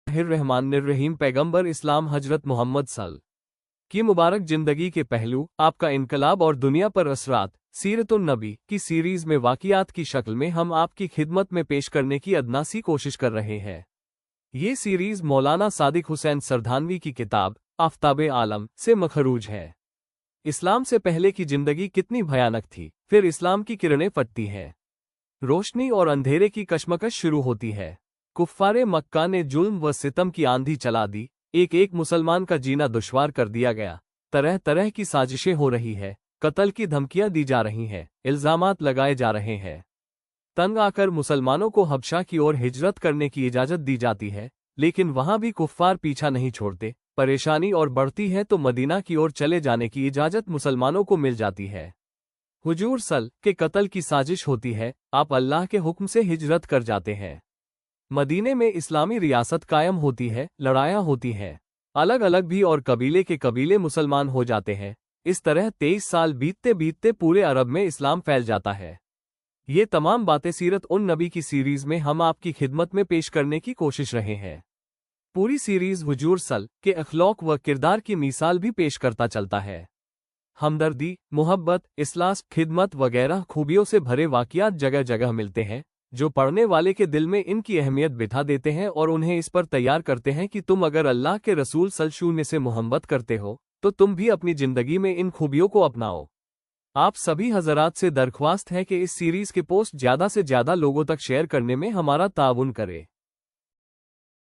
रहमान पैगंबर इस्लाम हजरत मोहम्मद सल की मुबारक जिंदगी के पहलू, आपका इनकलाब और दुनिया पर असरात, सीरतुन नबी की सीरीज में वाक़ियात की शक्ल में हम आपकी खिदमत में पेश करने की अदना सी कोशिश कर रहे हैं। ये सीरीज मौलाना सादिक हुसैन सरधानवी की किताब आफ़ताबे आलम से मखरूज है। इस्लाम से पहले की जिंदगी कितनी भयानक थी, फिर इस्लाम की किरणें फटती हैं, रोशनी और अंधेरे की कशमकश शुरू होती है। कुफ्फारे मक्का ने जुल्म व सितम की आंधी चला दी, एक एक मुसलमान का जीना दुश्वार कर दिया गया। तरह तरह की साजिशें हो रही है, कत्ल की धमकियां दी जा रही हैं, इल्जामात लगाए जा रहे हैं। तंग आकर मुसलमानों को हबशा की ओर हिजरत करने की इजाजत दी जाती है, लेकिन वहां भी कुफ्फार पीछा नहीं छोड़ते। परेशानी और बढ़ती है तो मदीना की ओर चले जाने की इजाजत मुसलमानों को मिल जाती है। हुजूर सल के कत्ल की साजिश होती है, आप अल्लाह के हुक्म से हिजरत कर जाते हैं। मदीने में इस्लामी रियासत कायम होती है, लड़ाइयाँ होती हैं, अलग अलग भी और कबीले के कबीले मुसलमान हो जाते हैं। इस तरह 23 साल बीतते बीतते पूरे अरब में इस्लाम फैल जाता है। ये तमाम बातें सीरत उन नबी की सीरीज में हम आपकी खिदमत में पेश करने की कोशिश रहे हैं। पूरी सीरीज हुजूर सल के अखलाक व किरदार की मिसाल भी पेश करता चलता है। हमदर्दी, मोहब्बत, इस्लास, खिदमत वगैरह खूबियों से भरे वाक़ियात जगह जगह मिलते हैं, जो पढ़ने वाले के दिल में इनकी अहमियत बिठा देते हैं और उन्हें इस पर तैयार करते हैं कि तुम अगर अल्लाह के रसूल सल्लल्लाहु से मोहब्बत करते हो तो तुम भी अपनी जिंदगी में इन खूबियों को अपनाओ। आप सभी हजरात से दरख्वास्त है कि इस सीरीज के पोस्ट ज़्यादा से ज़्यादा लोगों तक शेयर करने में हमारा ताउन करें।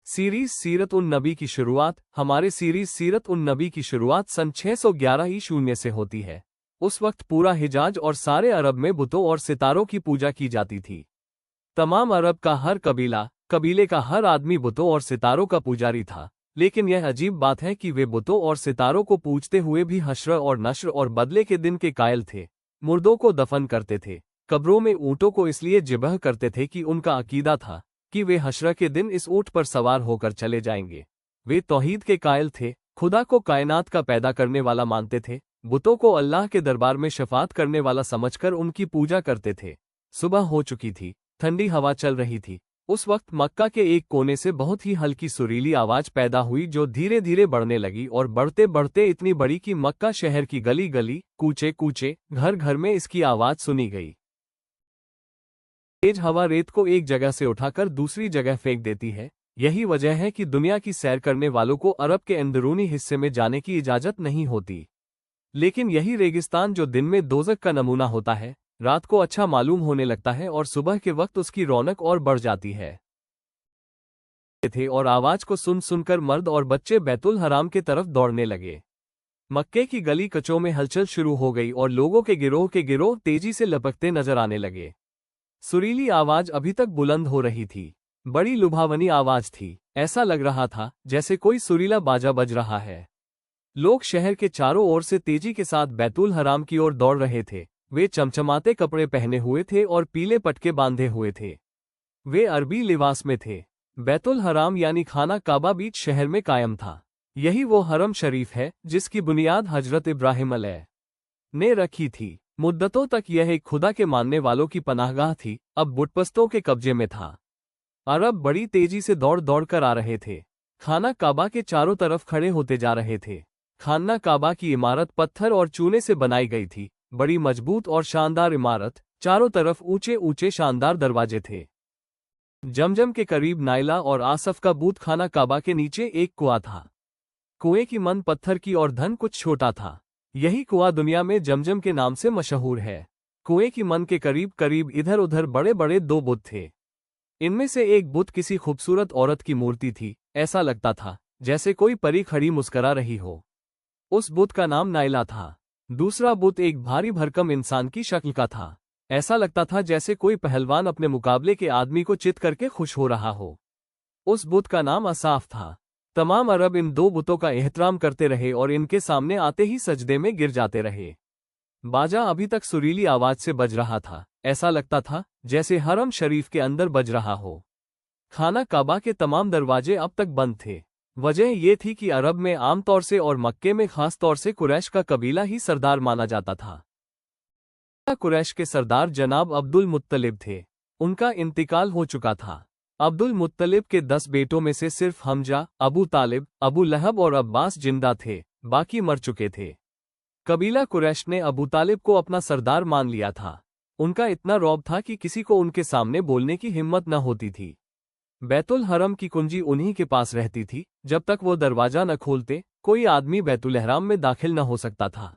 सीरीज सीरत उन नबी की शुरुआत। हमारे सीरीज सीरत उन नबी की शुरुआत सन 611 ईशून्य से होती है। उस वक्त पूरा हिजाज और सारे अरब में बुतों और सितारों की पूजा की जाती थी। तमाम अरब का हर कबीले का हर आदमी बुतों और सितारों का पुजारी था। लेकिन यह अजीब बात है कि वे बुतों और सितारों को पूजते हुए भी हश्र और नश्र और बदले के दिन के कायल थे। मुर्दों को दफन करते थे, कब्रों में ऊँटों को इसलिए ज़िबह करते थे कि उनका अकीदा था कि वे हश्र के दिन इस ऊँट पर सवार होकर चले जाएंगे। वे तौहीद के कायल थे, खुदा को कायनात का पैदा करने वाला मानते थे, बुतों को अल्लाह के दरबार में शफात करने वाला समझकर उनकी पूजा करते थे। सुबह हो चुकी थी, ठंडी हवा चल रही थी। उस वक्त मक्का के एक कोने से बहुत ही हल्की सुरीली आवाज पैदा हुई, जो धीरे धीरे बढ़ने लगी और बढ़ते बढ़ते इतनी बड़ी कि मक्का शहर की गली गली, कूचे कूचे, घर घर में इसकी आवाज सुनी गई। तेज हवा रेत को एक जगह से उठाकर दूसरी जगह फेंक देती है। यही वजह है कि दुनिया की सैर करने वालों को अरब के अंदरूनी हिस्से में जाने की इजाजत नहीं होती। लेकिन यही रेगिस्तान जो दिन में दोज़ख का नमूना होता है, रात को अच्छा मालूम होने लगता है और सुबह के वक्त उसकी रौनक और बढ़ जाती है। थे और आवाज को सुन सुनकर मर्द और बच्चे बैतुल हराम के तरफ दौड़ने लगे। मक्के की गली कचों में हलचल शुरू हो गई और लोगों के गिरोह तेजी से लपकते नजर आने लगे। सुरीली आवाज अभी तक बुलंद हो रही थी, बड़ी लुभावनी आवाज थी। ऐसा लग रहा था जैसे कोई सुरीला बाजा बज रहा है। लोग शहर के चारों ओर से तेजी के साथ बैतुल हराम की ओर दौड़ रहे थे। वे चमचमाते कपड़े पहने हुए थे और पीले पटके बांधे हुए थे। वे अरबी लिबास में थे। बैतुल हराम यानी खाना काबा बीच शहर में कायम था। यही वो हरम शरीफ है जिसकी बुनियाद हजरत इब्राहिम अलैह ने रखी थी। मुद्दतों तक यह एक खुदा के मानने वालों की पनाहगाह थी, अब बुतपस्तों के कब्जे में था। अरब बड़ी तेजी से दौड़ दौड़ कर आ रहे थे। खाना काबा के चारों तरफ खड़े होते जा रहे थे। खाना काबा की इमारत पत्थर और चूने से बनाई गई थी, बड़ी मजबूत और शानदार इमारत। चारों तरफ ऊंचे ऊंचे शानदार दरवाजे थे। जमजम के करीब नाइला और आसफ का बूत खाना काबा के नीचे एक कुआं था। कुएं की मन पत्थर की और धन कुछ छोटा था। यही कुआं दुनिया में जमजम के नाम से मशहूर है। कुएं की मन के करीब करीब इधर उधर बड़े बड़े दो बुत थे। इनमें से एक बुत किसी खूबसूरत औरत की मूर्ति थी। ऐसा लगता था जैसे कोई परी खड़ी मुस्करा रही हो। उस बुत का नाम नाइला था। दूसरा बुत एक भारी भरकम इंसान की शक्ल का था। ऐसा लगता था जैसे कोई पहलवान अपने मुकाबले के आदमी को चित करके खुश हो रहा हो। उस बुत का नाम असाफ था। तमाम अरब इन दो बुतों का एहतराम करते रहे और इनके सामने आते ही सजदे में गिर जाते रहे। बाजा अभी तक सुरीली आवाज से बज रहा था। ऐसा लगता था जैसे हरम शरीफ के अंदर बज रहा हो। खाना काबा के तमाम दरवाजे अब तक बंद थे। वजह यह थी कि अरब में आमतौर से और मक्के में खास तौर से कुरैश का कबीला ही सरदार माना जाता था। कुरैश के सरदार जनाब अब्दुल मुत्तलिब थे। उनका इंतकाल हो चुका था। अब्दुल मुत्तलिब के 10 बेटों में से सिर्फ हमजा, अबू तालिब, अबू लहब और अब्बास जिंदा थे, बाकी मर चुके थे। कबीला कुरैश ने अबू तालिब को अपना सरदार मान लिया था। उनका इतना रौब था कि किसी को उनके सामने बोलने की हिम्मत न होती थी। बैतुल हरम की कुंजी उन्हीं के पास रहती थी। जब तक वो दरवाजा न खोलते, कोई आदमी बैतुल हराम में दाखिल न हो सकता था।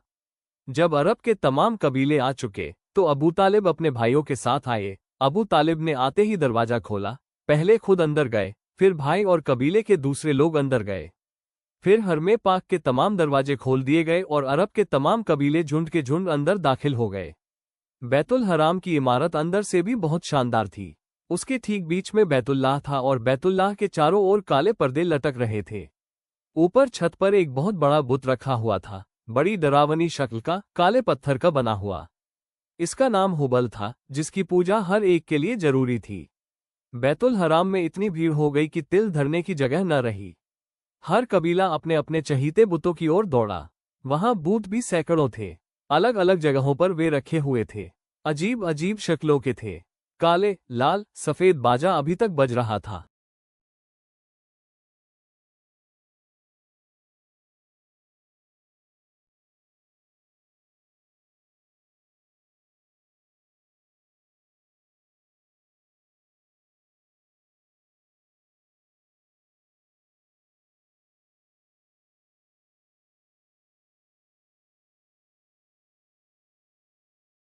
जब अरब के तमाम कबीले आ चुके, तो अबू तालिब अपने भाइयों के साथ आए। अबू तालिब ने आते ही दरवाजा खोला। पहले खुद अंदर गए, फिर भाई और कबीले के दूसरे लोग अंदर गए। फिर हरमे पाक के तमाम दरवाजे खोल दिए गए और अरब के तमाम कबीले झुंड के झुंड अंदर दाखिल हो गए। बैतुल हराम की इमारत अंदर से भी बहुत शानदार थी। उसके ठीक बीच में बैतुल्लाह था और बैतुल्लाह के चारों ओर काले पर्दे लटक रहे थे। ऊपर छत पर एक बहुत बड़ा बुत रखा हुआ था, बड़ी डरावनी शक्ल का, काले पत्थर का बना हुआ। इसका नाम हुबल था, जिसकी पूजा हर एक के लिए जरूरी थी। बैतुल हराम में इतनी भीड़ हो गई कि तिल धरने की जगह न रही। हर कबीला अपने अपने चहीते बुतों की ओर दौड़ा। वहां बूत भी सैकड़ों थे। अलग अलग जगहों पर वे रखे हुए थे। अजीब अजीब शक्लों के थे। काले, लाल, सफेद बाजा अभी तक बज रहा था।